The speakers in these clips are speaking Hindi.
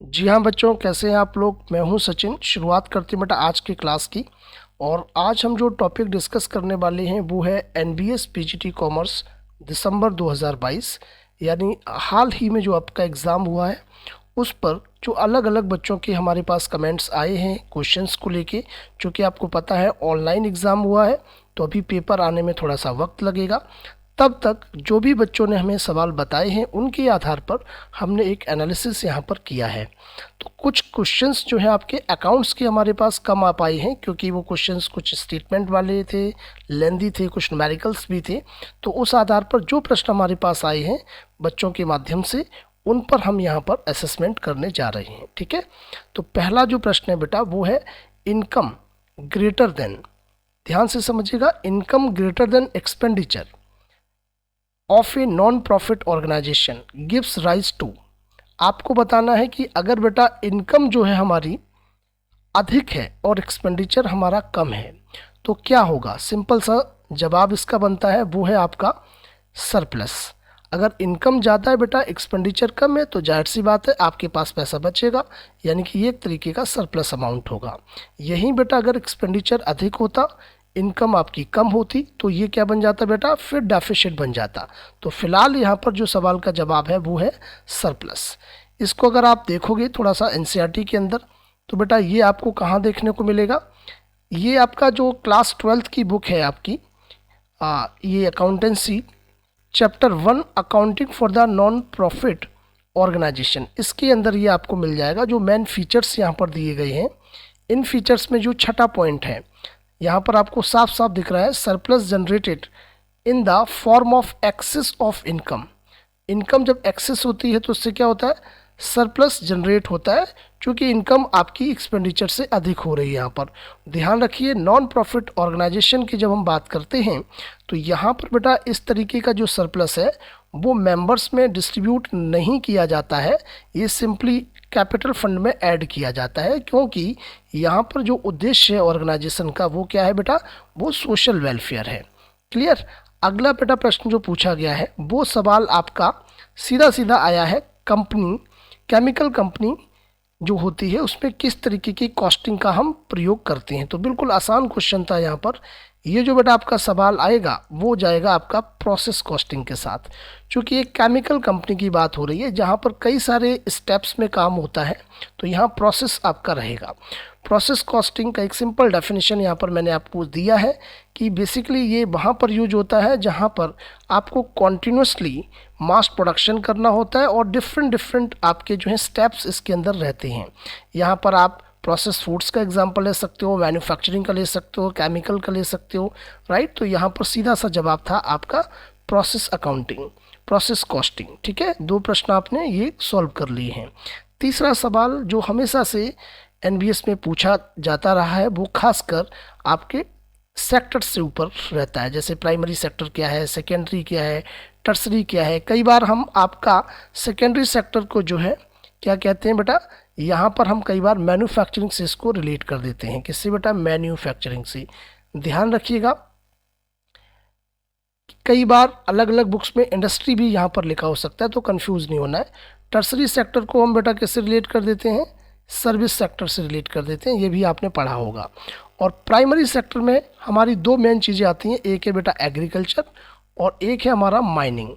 जी हाँ बच्चों, कैसे हैं आप लोग। मैं हूं सचिन। शुरुआत करते हैं बेटा आज की क्लास की। और आज हम जो टॉपिक डिस्कस करने वाले हैं वो है एनबीएस पीजीटी कॉमर्स दिसंबर 2022, यानी हाल ही में जो आपका एग्ज़ाम हुआ है उस पर जो अलग अलग बच्चों के हमारे पास कमेंट्स आए हैं क्वेश्चंस को लेके। चूँकि आपको पता है ऑनलाइन एग्ज़ाम हुआ है तो अभी पेपर आने में थोड़ा सा वक्त लगेगा। तब तक जो भी बच्चों ने हमें सवाल बताए हैं उनके आधार पर हमने एक एनालिसिस यहाँ पर किया है। तो कुछ क्वेश्चंस जो है आपके अकाउंट्स के हमारे पास कम आ पाए हैं, क्योंकि वो क्वेश्चंस कुछ स्टेटमेंट वाले थे, लेंदी थे, कुछ न्यूमेरिकल्स भी थे। तो उस आधार पर जो प्रश्न हमारे पास आए हैं बच्चों के माध्यम से, उन पर हम यहाँ पर असेसमेंट करने जा रहे हैं। ठीक है, तो पहला जो प्रश्न है बेटा वो है इनकम ग्रेटर देन, ध्यान से समझिएगा, income greater than expenditure of a non profit organisation gives rise to. आपको बताना है कि अगर बेटा इनकम जो है हमारी अधिक है और एक्सपेंडिचर हमारा कम है तो क्या होगा। सिंपल सा जवाब इसका बनता है वो है आपका सरप्लस। अगर इनकम ज़्यादा है बेटा, एक्सपेंडिचर कम है, तो जाहिर सी बात है आपके पास पैसा बचेगा, यानी कि ये एक तरीके का सरप्लस अमाउंट होगा। यहीं बेटा अगर एक्सपेंडिचर अधिक होता, इनकम आपकी कम होती, तो ये क्या बन जाता बेटा, फिर डेफिसिट बन जाता। तो फिलहाल यहाँ पर जो सवाल का जवाब है वो है सरप्लस। इसको अगर आप देखोगे थोड़ा सा एनसीईआरटी के अंदर, तो बेटा ये आपको कहाँ देखने को मिलेगा। ये आपका जो क्लास 12th की बुक है आपकी, ये accountancy chapter 1 accounting for the non profit organisation, इसके अंदर ये आपको मिल जाएगा। जो मेन फीचर्स यहाँ पर दिए गए हैं, इन फीचर्स में जो छठा पॉइंट है यहाँ पर आपको साफ साफ दिख रहा है, surplus generated in the form of excess of income. Income जब एक्सेस होती है तो उससे क्या होता है, सरप्लस जनरेट होता है, क्योंकि इनकम आपकी एक्सपेंडिचर से अधिक हो रही है। यहाँ पर ध्यान रखिए, नॉन प्रॉफिट ऑर्गेनाइजेशन की जब हम बात करते हैं तो यहाँ पर बेटा इस तरीके का जो सरप्लस है वो मेंबर्स में डिस्ट्रीब्यूट नहीं किया जाता है, ये सिंपली कैपिटल फंड में ऐड किया जाता है, क्योंकि यहाँ पर जो उद्देश्य है ऑर्गेनाइजेशन का वो क्या है बेटा, वो सोशल वेलफेयर है। क्लियर। अगला बेटा प्रश्न जो पूछा गया है वो सवाल आपका सीधा सीधा आया है, कंपनी केमिकल कंपनी जो होती है उसमें किस तरीके की कॉस्टिंग का हम प्रयोग करते हैं। तो बिल्कुल आसान क्वेश्चन था यहाँ पर। ये जो बेटा आपका सवाल आएगा वो जाएगा आपका प्रोसेस कॉस्टिंग के साथ, क्योंकि एक केमिकल कंपनी की बात हो रही है जहाँ पर कई सारे स्टेप्स में काम होता है, तो यहाँ प्रोसेस आपका रहेगा। प्रोसेस कॉस्टिंग का एक सिंपल डेफिनेशन यहाँ पर मैंने आपको दिया है कि बेसिकली ये वहाँ पर यूज होता है जहाँ पर आपको कॉन्टीन्यूसली मास प्रोडक्शन करना होता है और डिफरेंट आपके जो है स्टेप्स इसके अंदर रहते हैं। यहाँ पर आप प्रोसेस फूड्स का एग्जांपल ले सकते हो, मैन्युफैक्चरिंग का ले सकते हो, केमिकल का ले सकते हो, राइट। तो यहाँ पर सीधा सा जवाब था आपका प्रोसेस अकाउंटिंग, प्रोसेस कॉस्टिंग। ठीक है, दो प्रश्न आपने ये सॉल्व कर लिए हैं। तीसरा सवाल जो हमेशा से एनबीएस में पूछा जाता रहा है वो खासकर आपके सेक्टर से ऊपर रहता है, जैसे प्राइमरी सेक्टर क्या है, सेकेंडरी क्या है, टर्सरी क्या है। कई बार हम आपका सेकेंडरी सेक्टर को जो है क्या कहते हैं बेटा, यहाँ पर हम कई बार मैन्युफैक्चरिंग से इसको रिलेट कर देते हैं। किससे बेटा, मैन्युफैक्चरिंग से। ध्यान रखिएगा, कई बार अलग अलग बुक्स में इंडस्ट्री भी यहाँ पर लिखा हो सकता है, तो कंफ्यूज नहीं होना है। टर्सरी सेक्टर को हम बेटा किससे रिलेट कर देते हैं, सर्विस सेक्टर से रिलेट कर देते हैं, ये भी आपने पढ़ा होगा। और प्राइमरी सेक्टर में हमारी दो मेन चीज़ें आती हैं, एक है बेटा एग्रीकल्चर और एक है हमारा माइनिंग।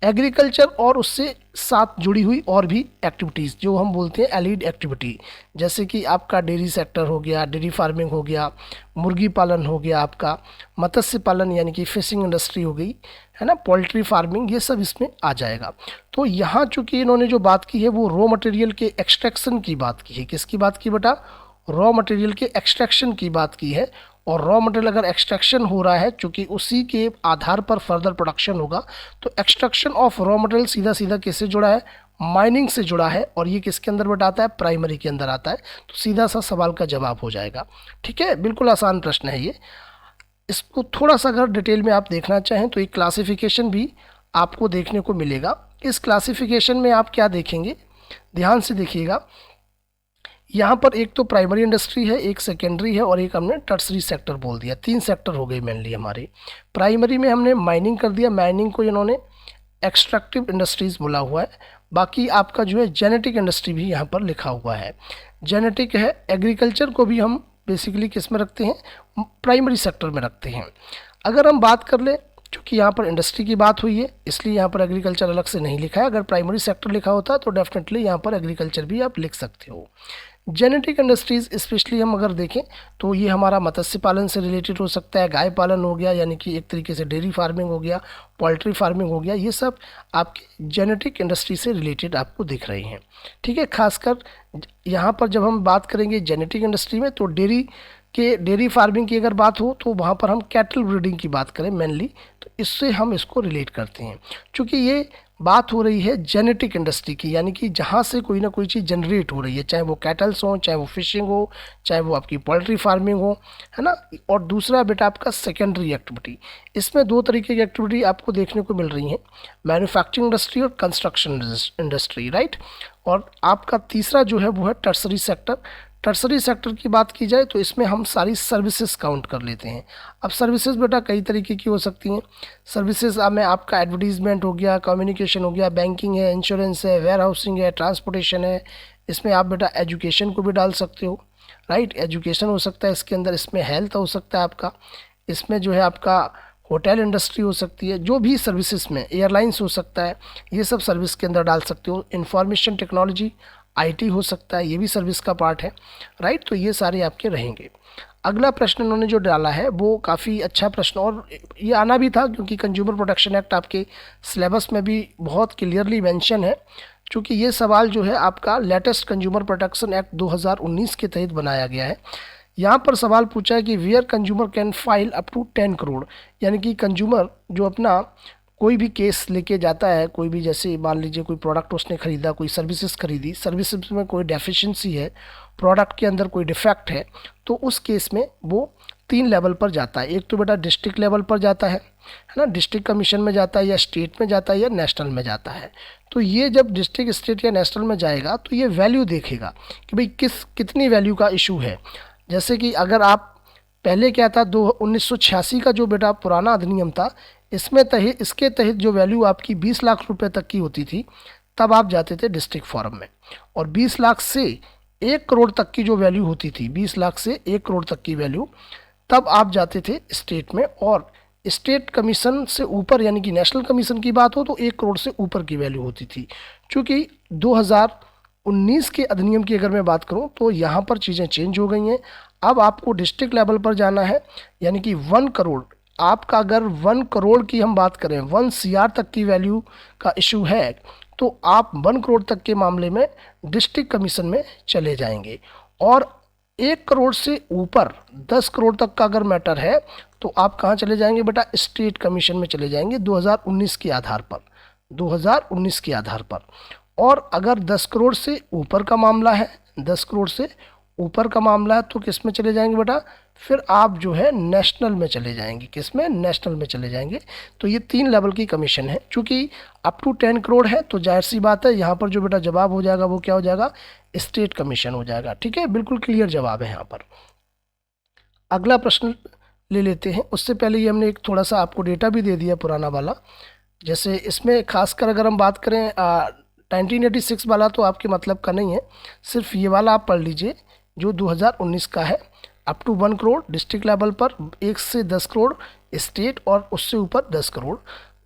एग्रीकल्चर और उससे साथ जुड़ी हुई और भी एक्टिविटीज़ जो हम बोलते हैं एलिड एक्टिविटी, जैसे कि आपका डेयरी सेक्टर हो गया, डेयरी फार्मिंग हो गया, मुर्गी पालन हो गया, आपका मत्स्य पालन यानी कि फिशिंग इंडस्ट्री हो गई, है ना, पोल्ट्री फार्मिंग, ये सब इसमें आ जाएगा। तो यहाँ चूँकि इन्होंने जो बात की है वो रॉ मटेरियल के एक्सट्रैक्शन की बात की है। किसकी बात की बेटा, रॉ मटेरियल के एक्सट्रैक्शन की बात की है। और रॉ मटेरियल अगर एक्सट्रैक्शन हो रहा है, चूँकि उसी के आधार पर फर्दर प्रोडक्शन होगा, तो एक्सट्रैक्शन ऑफ रॉ मटेरियल सीधा सीधा किससे जुड़ा है, माइनिंग से जुड़ा है। और ये किसके अंदर बेटा आता है, प्राइमरी के अंदर आता है। तो सीधा सा सवाल का जवाब हो जाएगा। ठीक है, बिल्कुल आसान प्रश्न है ये। इसको थोड़ा सा अगर डिटेल में आप देखना चाहें तो एक क्लासिफिकेशन भी आपको देखने को मिलेगा। इस क्लासिफिकेशन में आप क्या देखेंगे, ध्यान से देखिएगा। यहाँ पर एक तो प्राइमरी इंडस्ट्री है, एक सेकेंडरी है और एक हमने टर्सरी सेक्टर बोल दिया। तीन सेक्टर हो गए मेनली हमारे। प्राइमरी में हमने माइनिंग कर दिया, माइनिंग को इन्होंने एक्सट्रैक्टिव इंडस्ट्रीज़ बोला हुआ है। बाकी आपका जो है जेनेटिक इंडस्ट्री भी यहाँ पर लिखा हुआ है। जेनेटिक है, एग्रीकल्चर को भी हम बेसिकली किस में रखते हैं, प्राइमरी सेक्टर में रखते हैं। अगर हम बात कर ले, क्योंकि यहाँ पर इंडस्ट्री की बात हुई है इसलिए यहाँ पर एग्रीकल्चर अलग से नहीं लिखा है। अगर प्राइमरी सेक्टर लिखा होता तो डेफिनेटली यहाँ पर एग्रीकल्चर भी आप लिख सकते हो। जेनेटिक इंडस्ट्रीज़ स्पेशली हम अगर देखें तो ये हमारा मत्स्य पालन से रिलेटेड हो सकता है, गाय पालन हो गया यानी कि एक तरीके से डेयरी फार्मिंग हो गया, पोल्ट्री फार्मिंग हो गया, ये सब आपके जेनेटिक इंडस्ट्री से रिलेटेड आपको दिख रहे हैं। ठीक है, खासकर यहाँ पर जब हम बात करेंगे जेनेटिक इंडस्ट्री में तो डेयरी फार्मिंग की अगर बात हो तो वहाँ पर हम कैटल ब्रीडिंग की बात करें मेनली, तो इससे हम इसको रिलेट करते हैं। क्योंकि ये बात हो रही है जेनेटिक इंडस्ट्री की, यानी कि जहाँ से कोई ना कोई चीज़ जनरेट हो रही है, चाहे वो कैटल्स हो, चाहे वो फिशिंग हो, चाहे वो आपकी पोल्ट्री फार्मिंग हो, है ना। और दूसरा बेटा आपका सेकेंडरी एक्टिविटी, इसमें दो तरीके की एक्टिविटी आपको देखने को मिल रही हैं, मैन्युफैक्चरिंग इंडस्ट्री और कंस्ट्रक्शन इंडस्ट्री, राइट। और आपका तीसरा जो है वो है टर्सरी सेक्टर। टर्सरी सेक्टर की बात की जाए तो इसमें हम सारी सर्विसेज काउंट कर लेते हैं। अब सर्विसेज बेटा कई तरीके की हो सकती हैं। सर्विसेज में आपका एडवर्टीजमेंट हो गया, कम्युनिकेशन हो गया, बैंकिंग है, इंश्योरेंस है, वेयर हाउसिंग है, ट्रांसपोर्टेशन है। इसमें आप बेटा एजुकेशन को भी डाल सकते हो, राइट, एजुकेशन हो सकता है इसके अंदर। इसमें हेल्थ हो सकता है आपका, इसमें जो है आपका होटल इंडस्ट्री हो सकती है, जो भी सर्विसेज में एयरलाइंस हो सकता है, ये सब सर्विस के अंदर डाल सकते हो। इंफॉर्मेशन टेक्नोलॉजी, आईटी हो सकता है, ये भी सर्विस का पार्ट है, राइट। तो ये सारे आपके रहेंगे। अगला प्रश्न इन्होंने जो डाला है वो काफ़ी अच्छा प्रश्न, और ये आना भी था क्योंकि कंज्यूमर प्रोटेक्शन एक्ट आपके सिलेबस में भी बहुत क्लियरली मेंशन है। क्योंकि ये सवाल जो है आपका लेटेस्ट कंज्यूमर प्रोटेक्शन एक्ट 2019 के तहत बनाया गया है। यहाँ पर सवाल पूछा है कि where consumer can file up to 10 crore, यानी कि कंज्यूमर जो अपना कोई भी केस लेके जाता है, कोई भी, जैसे मान लीजिए कोई प्रोडक्ट उसने खरीदा, कोई सर्विसेज खरीदी, सर्विसेज में कोई डेफिशिएंसी है, प्रोडक्ट के अंदर कोई डिफेक्ट है, तो उस केस में वो 3 लेवल पर जाता है। एक तो बेटा डिस्ट्रिक्ट लेवल पर जाता है ना, डिस्ट्रिक्ट कमीशन में जाता है, या स्टेट में जाता है, या नेशनल में जाता है। तो ये जब डिस्ट्रिक्ट, स्टेट या नेशनल में जाएगा तो ये वैल्यू देखेगा कि भाई कितनी वैल्यू का इशू है। जैसे कि अगर आप पहले क्या था, 1986 का जो बेटा पुराना अधिनियम था, इसके तहत जो वैल्यू आपकी 20 लाख रुपए तक की होती थी, तब आप जाते थे डिस्ट्रिक्ट फोरम में। और 20 लाख से 1 करोड़ तक की जो वैल्यू होती थी, 20 लाख से 1 करोड़ तक की वैल्यू, तब आप जाते थे स्टेट में। और स्टेट कमीशन से ऊपर, यानी कि नेशनल कमीशन की बात हो तो 1 करोड़ से ऊपर की वैल्यू होती थी। चूँकि 2019 के अधिनियम की अगर मैं बात करूं तो यहाँ पर चीज़ें चेंज हो गई हैं। अब आपको डिस्ट्रिक्ट लेवल पर जाना है, यानी कि 1 करोड़, आपका अगर 1 करोड़ की हम बात करें, 1 CR तक की वैल्यू का इशू है, तो आप 1 करोड़ तक के मामले में डिस्ट्रिक्ट कमीशन में चले जाएंगे। और 1 करोड़ से ऊपर 10 करोड़ तक का अगर मैटर है तो आप कहाँ चले जाएंगे बेटा, स्टेट कमीशन में चले जाएंगे 2019 के आधार पर, 2019 के आधार पर। और अगर 10 करोड़ से ऊपर का मामला है, 10 करोड़ से ऊपर का मामला है, तो किस में चले जाएंगे बेटा, फिर आप जो है नेशनल में चले जाएंगे। किस में, नेशनल में चले जाएंगे। तो ये 3 लेवल की कमीशन है। चूँकि अप टू 10 करोड़ है तो जाहिर सी बात है यहाँ पर जो बेटा जवाब हो जाएगा वो क्या हो जाएगा, स्टेट कमीशन हो जाएगा। ठीक है, बिल्कुल क्लियर जवाब है यहाँ पर। अगला प्रश्न ले लेते हैं। उससे पहले ये हमने एक थोड़ा सा आपको डेटा भी दे दिया पुराना वाला। जैसे इसमें खासकर अगर हम बात करें 1986 वाला तो आपके मतलब का नहीं है, सिर्फ ये वाला आप पढ़ लीजिए जो 2019 का है। Up to 1 crore district level पर, 1 से 10 करोड़ स्टेट, और उससे ऊपर 10 करोड़,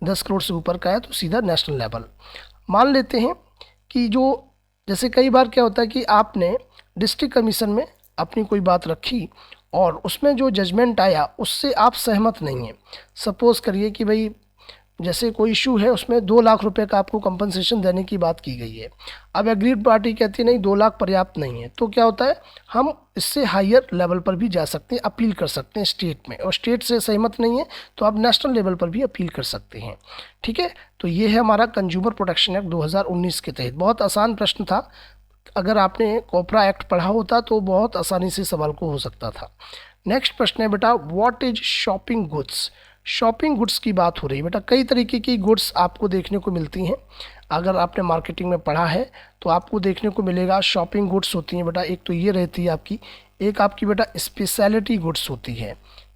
10 करोड़ से ऊपर का है तो सीधा नेशनल लेवल। मान लेते हैं कि जो, जैसे कई बार क्या होता है कि आपने डिस्ट्रिक्ट कमीशन में अपनी कोई बात रखी और उसमें जो जजमेंट आया उससे आप सहमत नहीं हैं। सपोज़ करिए कि भाई जैसे कोई इशू है, उसमें 2 लाख रुपए का आपको कंपनसेशन देने की बात की गई है। अब एग्रीड पार्टी कहती है नहीं 2 लाख पर्याप्त नहीं है, तो क्या होता है, हम इससे हायर लेवल पर भी जा सकते हैं, अपील कर सकते हैं स्टेट में। और स्टेट से सहमत नहीं है तो आप नेशनल लेवल पर भी अपील कर सकते हैं। ठीक है, तो ये है हमारा कंज्यूमर प्रोटेक्शन एक्ट 2019 के तहत। बहुत आसान प्रश्न था, अगर आपने कोपरा एक्ट पढ़ा होता तो बहुत आसानी से सवाल को हो सकता था। नेक्स्ट प्रश्न है बेटा, what is shopping goods. Shopping goods की बात हो रही है बेटा। कई तरीके की गुड्स आपको देखने को मिलती हैं। अगर आपने मार्केटिंग में पढ़ा है तो आपको देखने को मिलेगा शॉपिंग गुड्स होती हैं बेटा। एक तो ये रहती है आपकी, एक आपकी बेटा स्पेशलिटी गुड्स होती है,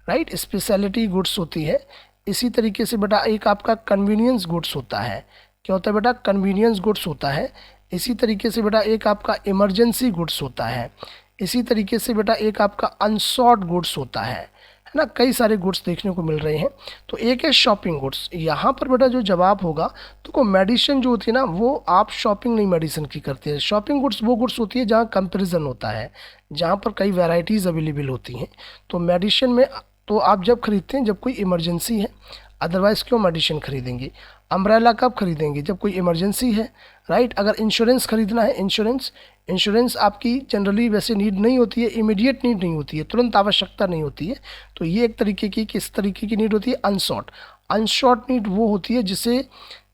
राइट, स्पेशलिटी गुड्स होती है। इसी तरीके से बेटा एक आपका कन्वीनियंस गुड्स होता है, क्या होता है बेटा, कन्वीनियंस गुड्स होता है। इसी तरीके से बेटा एक आपका इमरजेंसी गुड्स होता है। इसी तरीके से बेटा एक आपका अनसॉर्ट गुड्स होता है ना। कई सारे गुड्स देखने को मिल रहे हैं। तो एक है शॉपिंग गुड्स। यहाँ पर बेटा जो जवाब होगा, तो मेडिसिन जो होती है ना, वो आप शॉपिंग नहीं मेडिसिन की करते हैं। शॉपिंग गुड्स वो गुड्स होती है जहाँ कंपेरिजन होता है, जहाँ पर कई वैरायटीज़ अवेलेबल होती हैं। तो मेडिसिन में तो आप जब खरीदते हैं जब कोई इमरजेंसी है, अदरवाइज़ क्यों मेडिसिन खरीदेंगे। अम्ब्रेला कब खरीदेंगे, जब कोई इमरजेंसी है, राइट। अगर इंश्योरेंस खरीदना है, इंश्योरेंस आपकी जनरली वैसे नीड नहीं होती है, इमीडिएट नीड नहीं होती है, तुरंत आवश्यकता नहीं होती है। तो ये एक तरीके की किस तरीके की नीड होती है, अनशॉर्ट नीड वो होती है जिसे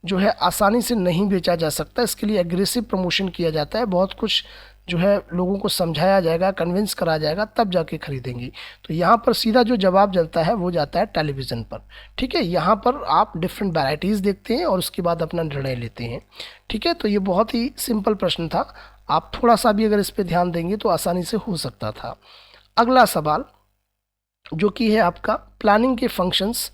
जो है आसानी से नहीं बेचा जा सकता। इसके लिए एग्रेसिव प्रमोशन किया जाता है, बहुत कुछ जो है लोगों को समझाया जाएगा, कन्विंस करा जाएगा, तब जाके खरीदेंगे। तो यहाँ पर सीधा जो जवाब चलता है वो जाता है टेलीविज़न पर। ठीक है, यहाँ पर आप डिफरेंट वैराइटीज़ देखते हैं और उसके बाद अपना निर्णय लेते हैं। ठीक है, तो ये बहुत ही सिंपल प्रश्न था। आप थोड़ा सा भी अगर इस पर ध्यान देंगे तो आसानी से हो सकता था। अगला सवाल जो कि है आपका प्लानिंग के फंक्शंस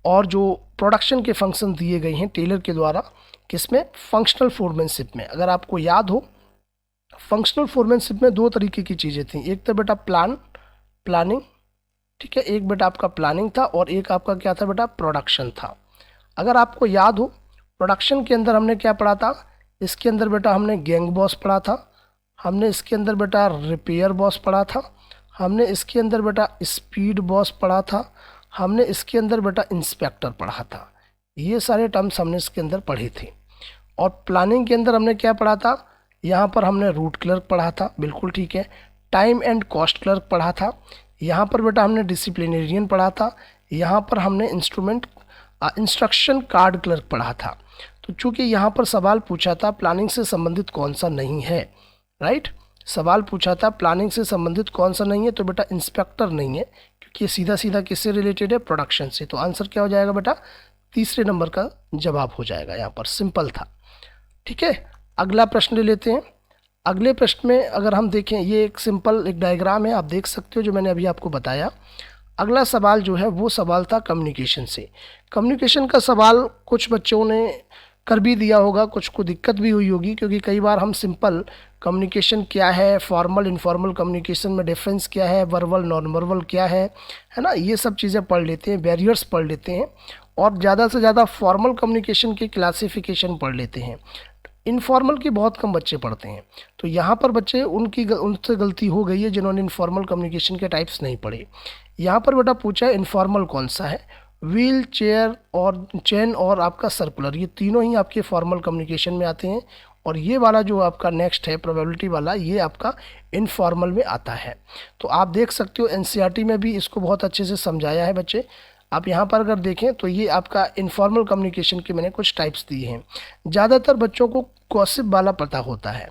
और जो प्रोडक्शन के फंक्शन दिए गए हैं टेलर के द्वारा, किसमें, फंक्शनल फोरमैनशिप में। अगर आपको याद हो, फंक्शनल फोरमैनशिप में दो तरीके की चीज़ें थी। एक तो बेटा प्लानिंग, ठीक है, एक बेटा आपका प्लानिंग था और एक आपका क्या था बेटा, प्रोडक्शन था। अगर आपको याद हो, प्रोडक्शन के अंदर हमने क्या पढ़ा था, इसके अंदर बेटा हमने गैंग बॉस पढ़ा था, हमने इसके अंदर बेटा रिपेयर बॉस पढ़ा था, हमने इसके अंदर बेटा स्पीड बॉस पढ़ा था, हमने इसके अंदर बेटा इंस्पेक्टर पढ़ा था। ये सारे टर्म्स हमने इसके अंदर पढ़े थे। और प्लानिंग के अंदर हमने क्या पढ़ा था, यहाँ पर हमने रूट क्लर्क पढ़ा था, बिल्कुल ठीक है। टाइम एंड कॉस्ट क्लर्क पढ़ा था। यहाँ पर बेटा हमने डिसिप्लिनेरियन पढ़ा था। यहाँ पर हमने इंस्ट्रक्शन कार्ड क्लर्क पढ़ा था। तो चूंकि यहाँ पर सवाल पूछा था प्लानिंग से संबंधित कौन सा नहीं है, राइट, सवाल पूछा था प्लानिंग से संबंधित कौन सा नहीं है, तो बेटा इंस्पेक्टर नहीं है, क्योंकि ये सीधा सीधा किससे रिलेटेड है, प्रोडक्शन से। तो आंसर क्या हो जाएगा बेटा, तीसरे नंबर का जवाब हो जाएगा। यहाँ पर सिंपल था। ठीक है, अगला प्रश्न ले लेते हैं। अगले प्रश्न में अगर हम देखें, ये एक सिंपल एक डायग्राम है, आप देख सकते हो जो मैंने अभी आपको बताया। अगला सवाल जो है वो सवाल था कम्युनिकेशन से। कम्युनिकेशन का सवाल कुछ बच्चों ने कर भी दिया होगा, कुछ को दिक्कत भी हुई होगी, क्योंकि कई बार हम सिंपल कम्युनिकेशन क्या है, फॉर्मल इनफॉर्मल कम्युनिकेशन में डिफरेंस क्या है, वर्बल नॉन वर्बल क्या है ना, ये सब चीज़ें पढ़ लेते हैं, बैरियर्स पढ़ लेते हैं, और ज़्यादा से ज़्यादा फॉर्मल कम्युनिकेशन की क्लासिफिकेशन पढ़ लेते हैं। इनफॉर्मल की बहुत कम बच्चे पढ़ते हैं। तो यहाँ पर बच्चे उनसे गलती हो गई है जिन्होंने इनफॉर्मल कम्युनिकेशन के टाइप्स नहीं पढ़े। यहाँ पर बेटा पूछा है इनफॉर्मल कौन सा है, व्हील, चेयर और चेन और आपका सर्कुलर, ये तीनों ही आपके फॉर्मल कम्युनिकेशन में आते हैं। और ये वाला जो आपका नेक्स्ट है प्रोबेबिलिटी वाला, ये आपका इनफॉर्मल में आता है। तो आप देख सकते हो एनसीईआरटी में भी इसको बहुत अच्छे से समझाया है बच्चे। आप यहाँ पर अगर देखें तो ये आपका इनफॉर्मल कम्युनिकेशन के मैंने कुछ टाइप्स दिए हैं। ज़्यादातर बच्चों को गॉसिप वाला पता होता है,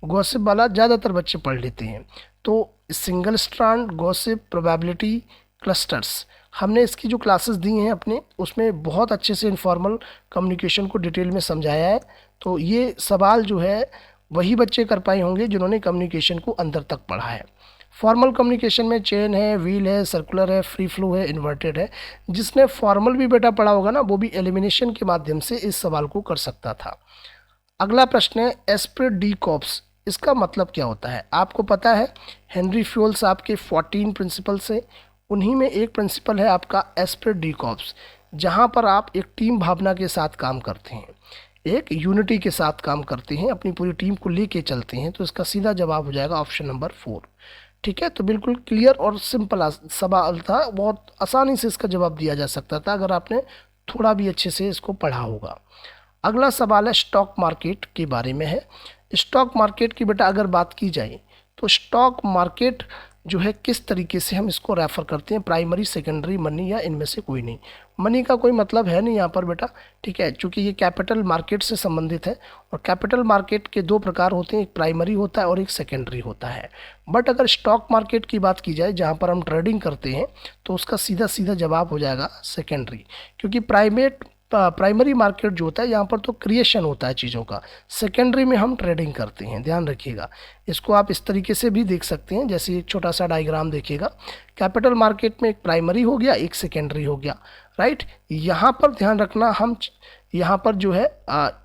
गॉसिप वाला ज़्यादातर बच्चे पढ़ लेते हैं। तो single strand, gossip, probability, clusters, हमने इसकी जो क्लासेस दी हैं अपने, उसमें बहुत अच्छे से इनफॉर्मल कम्युनिकेशन को डिटेल में समझाया है। तो ये सवाल जो है वही बच्चे कर पाए होंगे जिन्होंने कम्युनिकेशन को अंदर तक पढ़ा है। फॉर्मल कम्युनिकेशन में चेन है, व्हील है, सर्कुलर है, फ्री फ्लो है, इन्वर्टेड है। जिसने फॉर्मल भी बेटा पढ़ा होगा ना, वो भी एलिमिनेशन के माध्यम से इस सवाल को कर सकता था। अगला प्रश्न है एस्पिरिट डी कॉर्प्स, इसका मतलब क्या होता है। आपको पता है हेनरी फ्यूल्स आपके 14 प्रिंसिपल से, उन्हीं में एक प्रिंसिपल है आपका एस्पिरिट डी कॉर्प्स, जहाँ पर आप एक टीम भावना के साथ काम करते हैं, एक यूनिटी के साथ काम करते हैं, अपनी पूरी टीम को लेके चलते हैं। तो इसका सीधा जवाब हो जाएगा ऑप्शन नंबर 4। ठीक है, तो बिल्कुल क्लियर और सिंपल सवाल था, बहुत आसानी से इसका जवाब दिया जा सकता था अगर आपने थोड़ा भी अच्छे से इसको पढ़ा होगा। अगला सवाल है स्टॉक मार्केट के बारे में है। स्टॉक मार्केट की बेटा अगर बात की जाए तो स्टॉक मार्केट जो है किस तरीके से हम इसको रेफ़र करते हैं, प्राइमरी, सेकेंडरी, मनी, या इनमें से कोई नहीं। मनी का कोई मतलब है नहीं यहाँ पर बेटा, ठीक है, क्योंकि ये कैपिटल मार्केट से संबंधित है। और कैपिटल मार्केट के दो प्रकार होते हैं, एक प्राइमरी होता है और एक सेकेंडरी होता है। बट अगर स्टॉक मार्केट की बात की जाए जहाँ पर हम ट्रेडिंग करते हैं, तो उसका सीधा सीधा जवाब हो जाएगा सेकेंडरी, क्योंकि प्राइमरी मार्केट जो होता है यहाँ पर तो क्रिएशन होता है चीज़ों का, सेकेंडरी में हम ट्रेडिंग करते हैं, ध्यान रखिएगा। इसको आप इस तरीके से भी देख सकते हैं, जैसे एक छोटा सा डायग्राम देखिएगा, कैपिटल मार्केट में एक प्राइमरी हो गया, एक सेकेंडरी हो गया, राइट। यहाँ पर ध्यान रखना, हम यहाँ पर जो है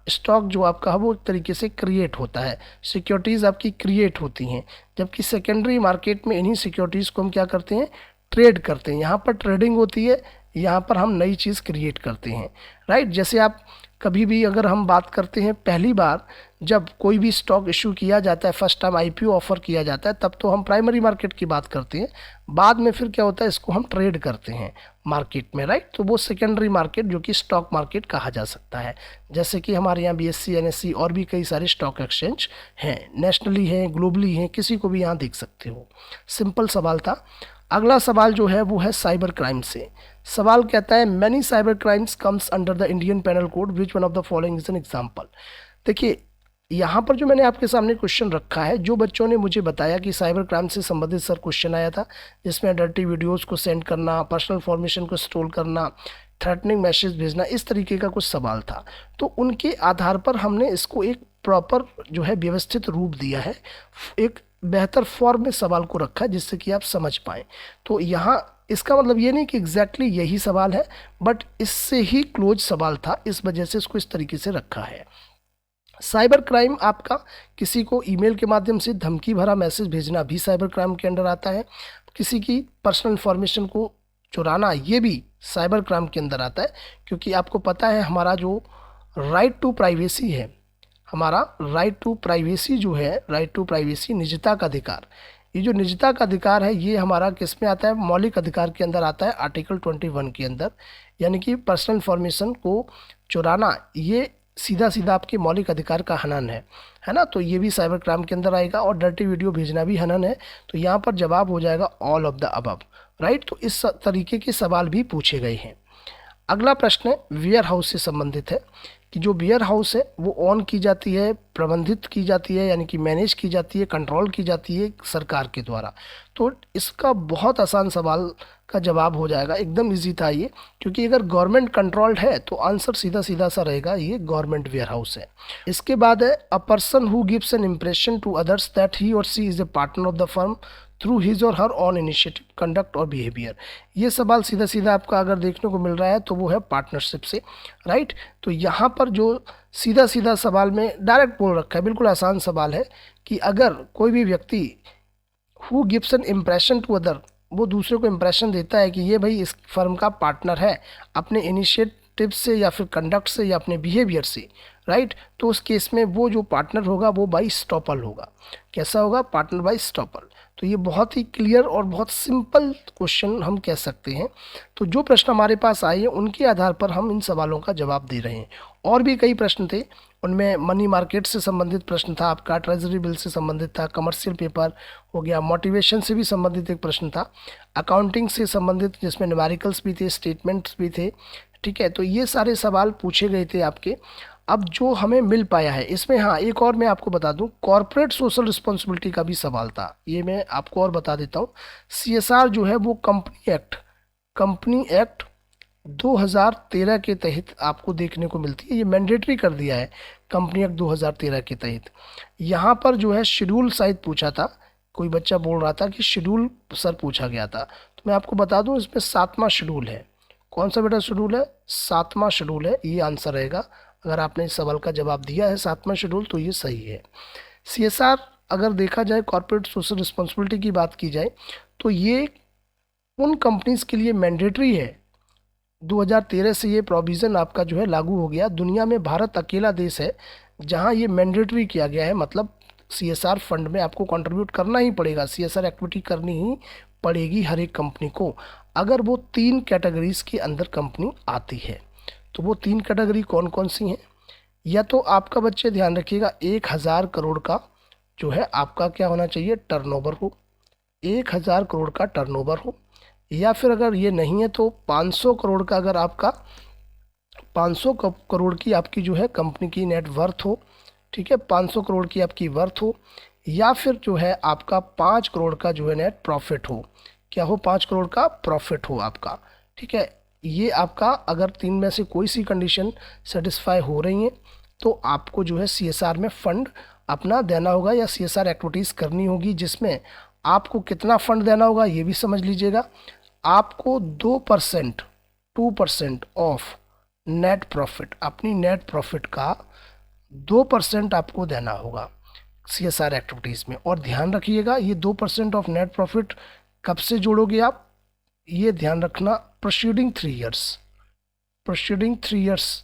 स्टॉक जो आपका है वो एक तरीके से क्रिएट होता है, सिक्योरिटीज़ आपकी क्रिएट होती हैं, जबकि सेकेंडरी मार्केट में इन्हीं सिक्योरिटीज़ को हम क्या करते हैं, ट्रेड करते हैं। यहाँ पर ट्रेडिंग होती है, यहाँ पर हम नई चीज़ क्रिएट करते हैं, राइट। जैसे आप कभी भी अगर हम बात करते हैं, पहली बार जब कोई भी स्टॉक इशू किया जाता है, फर्स्ट टाइम आईपीओ ऑफर किया जाता है, तब तो हम प्राइमरी मार्केट की बात करते हैं, बाद में फिर क्या होता है, इसको हम ट्रेड करते हैं मार्केट में, राइट। तो वो सेकेंडरी मार्केट जो कि स्टॉक मार्केट कहा जा सकता है। जैसे कि हमारे यहाँ बीएससी, एनएससी और भी कई सारे स्टॉक एक्सचेंज हैं, नेशनली हैं, ग्लोबली हैं, किसी को भी यहाँ देख सकते हो। सिंपल सवाल था। अगला सवाल जो है वो है साइबर क्राइम से। सवाल कहता है many cyber crimes comes under the Indian Penal Code, which one of the following is an example. देखिए यहाँ पर जो मैंने आपके सामने क्वेश्चन रखा है, जो बच्चों ने मुझे बताया कि साइबर क्राइम से संबंधित सर क्वेश्चन आया था, जिसमें डर्टी वीडियोस को सेंड करना, पर्सनल इन्फॉर्मेशन को स्टोर करना, थ्रेटनिंग मैसेज भेजना, इस तरीके का कुछ सवाल था। तो उनके आधार पर हमने इसको एक प्रॉपर जो है व्यवस्थित रूप दिया है, एक बेहतर फॉर्म में सवाल को रखा है, जिससे कि आप समझ पाएँ। तो यहाँ इसका मतलब ये नहीं कि एग्जैक्टली यही सवाल है, बट इससे ही क्लोज सवाल था, इस वजह से इसको इस तरीके से रखा है। साइबर क्राइम आपका किसी को ईमेल के माध्यम से धमकी भरा मैसेज भेजना भी साइबर क्राइम के अंडर आता है। किसी की पर्सनल इन्फॉर्मेशन को चुराना, ये भी साइबर क्राइम के अंदर आता है, क्योंकि आपको पता है हमारा जो राइट टू प्राइवेसी है, हमारा राइट टू प्राइवेसी जो है, राइट टू प्राइवेसी, निजता का अधिकार, ये जो निजता का अधिकार है ये हमारा किस में आता है, मौलिक अधिकार के अंदर आता है, आर्टिकल 21 के अंदर। यानी कि पर्सनल इन्फॉर्मेशन को चुराना ये सीधा सीधा आपके मौलिक अधिकार का हनन है ना। तो ये भी साइबर क्राइम के अंदर आएगा, और डर्टी वीडियो भेजना भी हनन है। तो यहाँ पर जवाब हो जाएगा all of the above, right. तो इस तरीके के सवाल भी पूछे गए हैं। अगला प्रश्न है वेयर हाउस से संबंधित है, कि जो वेयर हाउस है वो ऑन की जाती है, प्रबंधित की जाती है, यानी कि मैनेज की जाती है, कंट्रोल की जाती है सरकार के द्वारा। तो इसका बहुत आसान सवाल का जवाब हो जाएगा, एकदम इजी था ये, क्योंकि अगर गवर्नमेंट कंट्रोल्ड है तो आंसर सीधा सीधा सा रहेगा, ये गवर्नमेंट वेयर हाउस है। इसके बाद है a person who gives an impression to others that he or she is a partner of the firm through his or her own initiative, conduct or behaviour. ये सवाल सीधा सीधा आपका अगर देखने को मिल रहा है तो वो है पार्टनरशिप से, राइट। तो यहाँ पर जो सीधा सीधा सवाल में डायरेक्ट बोल रखा है, बिल्कुल आसान सवाल है, कि अगर कोई भी व्यक्ति who gives an impression to other, वो दूसरे को इम्प्रेशन देता है कि ये भाई इस फर्म का पार्टनर है, अपने इनिशिएटिव से या फिर कंडक्ट से या अपने बिहेवियर से, राइट। तो उस केस में वो जो पार्टनर होगा वो बाई स्टॉपल होगा। कैसा होगा, पार्टनर बाई स्टॉपल। तो ये बहुत ही क्लियर और बहुत सिंपल क्वेश्चन हम कह सकते हैं। तो जो प्रश्न हमारे पास आए हैं उनके आधार पर हम इन सवालों का जवाब दे रहे हैं। और भी कई प्रश्न थे, उनमें मनी मार्केट से संबंधित प्रश्न था आपका, ट्रेजरी बिल से संबंधित था, कमर्शियल पेपर हो गया, मोटिवेशन से भी संबंधित एक प्रश्न था, अकाउंटिंग से संबंधित जिसमें न्यूमेरिकल्स भी थे, स्टेटमेंट्स भी थे, ठीक है। तो ये सारे सवाल पूछे गए थे आपके। अब जो हमें मिल पाया है इसमें, हाँ एक और मैं आपको बता दूं, कॉर्पोरेट सोशल रिस्पॉन्सिबिलिटी का भी सवाल था, ये मैं आपको और बता देता हूँ। सीएसआर जो है वो कंपनी एक्ट 2013 के तहत आपको देखने को मिलती है, ये मैंडेटरी कर दिया है कंपनी एक्ट 2013 के तहत। यहाँ पर जो है शेड्यूल शायद पूछा था, कोई बच्चा बोल रहा था कि शेड्यूल सर पूछा गया था, तो मैं आपको बता दूं इसमें 7वां शेड्यूल है। कौन सा बेटा शेड्यूल है, 7वां शेड्यूल है, ये आंसर रहेगा। अगर आपने इस सवाल का जवाब दिया है 7वां शेड्यूल तो ये सही है। सीएसआर अगर देखा जाए, कॉर्पोरेट सोशल रिस्पॉन्सिबिलिटी की बात की जाए, तो ये उन कंपनीज के लिए मैंडेटरी है। 2013 से ये प्रोविज़न आपका जो है लागू हो गया। दुनिया में भारत अकेला देश है जहां ये मैंडेटरी किया गया है, मतलब सीएसआर फंड में आपको कंट्रीब्यूट करना ही पड़ेगा, सीएसआर एक्टिविटी करनी ही पड़ेगी हर एक कंपनी को, अगर वो 3 कैटेगरीज के अंदर कंपनी आती है। तो वो 3 कैटेगरी कौन कौन सी हैं, या तो आपका बच्चे ध्यान रखिएगा 1000 करोड़ का जो है आपका क्या होना चाहिए, टर्नओवर हो, 1000 करोड़ का टर्नओवर हो, या फिर अगर ये नहीं है तो 500 करोड़ का, अगर आपका 500 करोड़ की आपकी जो है कंपनी की नेट वर्थ हो, ठीक है, 500 करोड़ की आपकी वर्थ हो, या फिर जो है आपका 5 करोड़ का जो है नेट प्रॉफिट हो। क्या हो, 5 करोड़ का प्रॉफिट हो आपका, ठीक है। ये आपका अगर 3 में से कोई सी कंडीशन सेटिस्फाई हो रही हैं तो आपको जो है CSR में फ़ंड अपना देना होगा या CSR एक्टिविटीज़ करनी होगी, जिसमें आपको कितना फ़ंड देना होगा ये भी समझ लीजिएगा। आपको 2% ऑफ नेट प्रॉफिट, अपनी नेट प्रॉफिट का 2% आपको देना होगा CSR एक्टिविटीज़ में। और ध्यान रखिएगा, ये 2% ऑफ नेट प्रॉफिट कब से जोड़ोगे आप, ये ध्यान रखना, प्रोसीडिंग 3 ईयर्स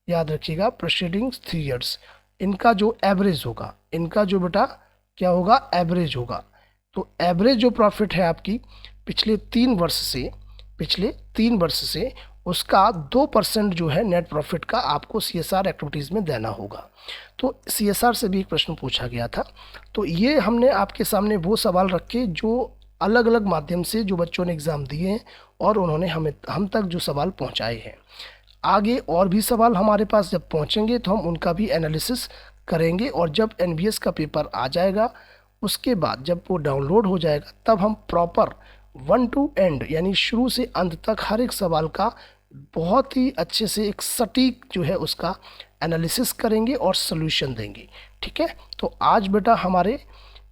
याद रखिएगा, प्रोसीडिंग 3 ईयर्स इनका जो एवरेज होगा, इनका जो बेटा क्या होगा, एवरेज होगा। तो एवरेज जो प्रॉफिट है आपकी पिछले 3 वर्ष से उसका 2% जो है नेट प्रॉफिट का आपको CSR एक्टिविटीज़ में देना होगा। तो CSR से भी एक प्रश्न पूछा गया था। तो ये हमने आपके सामने वो सवाल रखे जो अलग अलग माध्यम से जो बच्चों ने एग्ज़ाम दिए हैं और उन्होंने हम तक जो सवाल पहुंचाए हैं। आगे और भी सवाल हमारे पास जब पहुंचेंगे तो हम उनका भी एनालिसिस करेंगे, और जब NBS का पेपर आ जाएगा उसके बाद जब वो डाउनलोड हो जाएगा तब हम प्रॉपर 1 to end यानी शुरू से अंत तक हर एक सवाल का बहुत ही अच्छे से एक सटीक जो है उसका एनालिसिस करेंगे और सॉल्यूशन देंगे। ठीक है, तो आज बेटा हमारे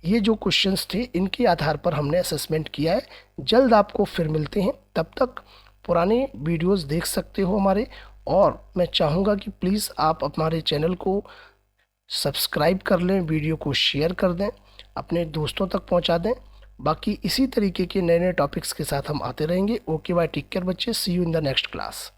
ये जो क्वेश्चंस थे इनके आधार पर हमने असेसमेंट किया है। जल्द आपको फिर मिलते हैं, तब तक पुराने वीडियोस देख सकते हो हमारे, और मैं चाहूँगा कि प्लीज़ आप हमारे चैनल को सब्सक्राइब कर लें, वीडियो को शेयर कर दें, अपने दोस्तों तक पहुंचा दें। बाकी इसी तरीके के नए नए टॉपिक्स के साथ हम आते रहेंगे। ओके बाय, टेक केयर बच्चे, see you in the next class.